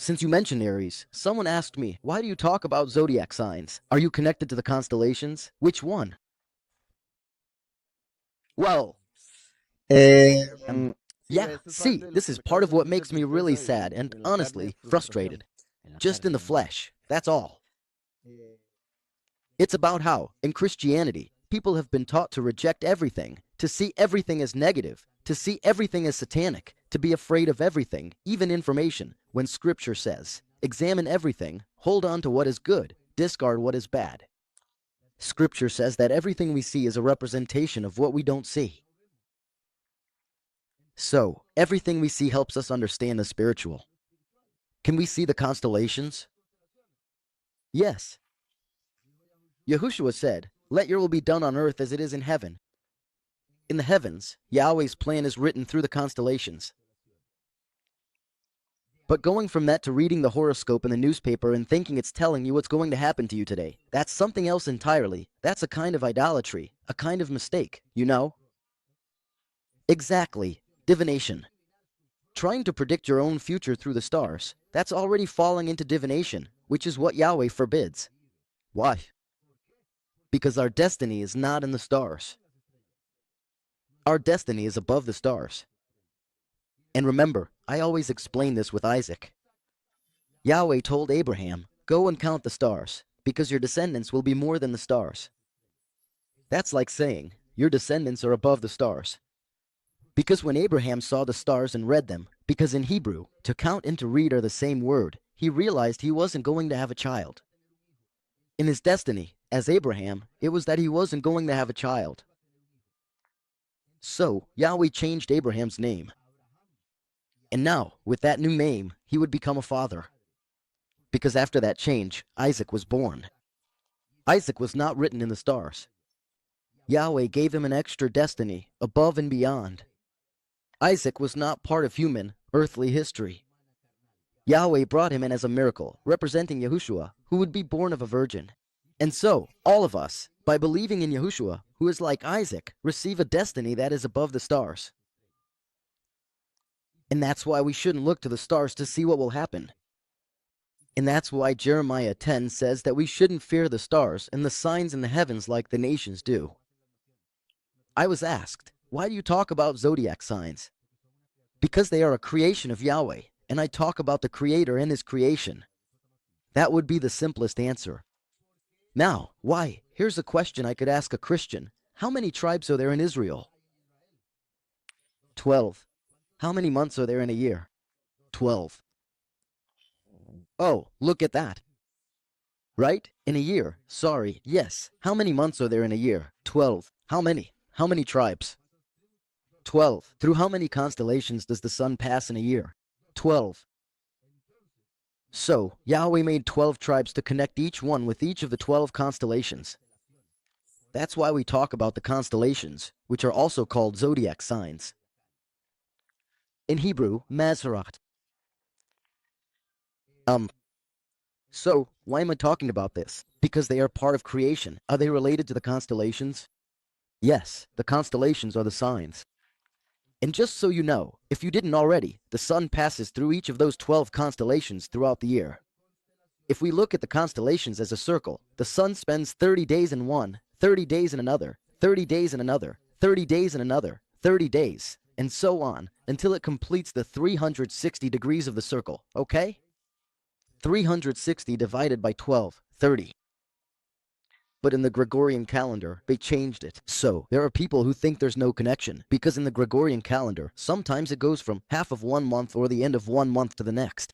Since you mentioned Aries, someone asked me, why do you talk about zodiac signs? Are you connected to the constellations? Which one? Well, Eh, yeah, see, this is part of what makes me really sad and, honestly, frustrated. Just in the flesh, that's all. It's about how, in Christianity, people have been taught to reject everything, to see everything as negative, to see everything as satanic, to be afraid of everything, even information, when Scripture says, examine everything, hold on to what is good, discard what is bad. Scripture says that everything we see is a representation of what we don't see. So, everything we see helps us understand the spiritual. Can we see the constellations? Yes. Yahushua said, let your will be done on earth as it is in heaven. In the heavens, Yahweh's plan is written through the constellations. But going from that to reading the horoscope in the newspaper and thinking it's telling you what's going to happen to you today, that's something else entirely. That's a kind of idolatry, a kind of mistake, you know? Exactly. Divination. Trying to predict your own future through the stars, that's already falling into divination, which is what Yahweh forbids. Why? Because our destiny is not in the stars. Our destiny is above the stars. And remember, I always explain this with Isaac. Yahweh told Abraham, go and count the stars, because your descendants will be more than the stars. That's like saying, your descendants are above the stars. Because when Abraham saw the stars and read them, because in Hebrew, to count and to read are the same word, he realized he wasn't going to have a child. In his destiny, as Abraham, it was that he wasn't going to have a child. So, Yahweh changed Abraham's name. And now, with that new name, he would become a father. Because after that change, Isaac was born. Isaac was not written in the stars. Yahweh gave him an extra destiny, above and beyond. Isaac was not part of human, earthly history. Yahweh brought him in as a miracle, representing Yahushua, who would be born of a virgin. And so, all of us, by believing in Yahushua, who is like Isaac, receive a destiny that is above the stars. And that's why we shouldn't look to the stars to see what will happen. And that's why Jeremiah 10 says that we shouldn't fear the stars and the signs in the heavens like the nations do. I was asked, why do you talk about zodiac signs? Because they are a creation of Yahweh, and I talk about the Creator and His creation. That would be the simplest answer. Now, why? Here's a question I could ask a Christian. How many tribes are there in Israel? 12. How many months are there in a year? 12. Oh, look at that. Right? In a year. Sorry. Yes. How many months are there in a year? 12. How many? How many tribes? 12. Through how many constellations does the sun pass in a year? 12. So, Yahweh made 12 tribes to connect each one with each of the 12 constellations. That's why we talk about the constellations, which are also called zodiac signs. In Hebrew, Mazzarat. So, why am I talking about this? Because they are part of creation. Are they related to the constellations? Yes, the constellations are the signs. And just so you know, if you didn't already, the sun passes through each of those 12 constellations throughout the year. If we look at the constellations as a circle, the sun spends 30 days in one, 30 days in another, 30 days in another, 30 days in another, 30 days, and so on, until it completes the 360 degrees of the circle, okay? 360 divided by 12, 30. But in the Gregorian calendar, they changed it. So, there are people who think there's no connection, because in the Gregorian calendar, sometimes it goes from half of one month or the end of one month to the next.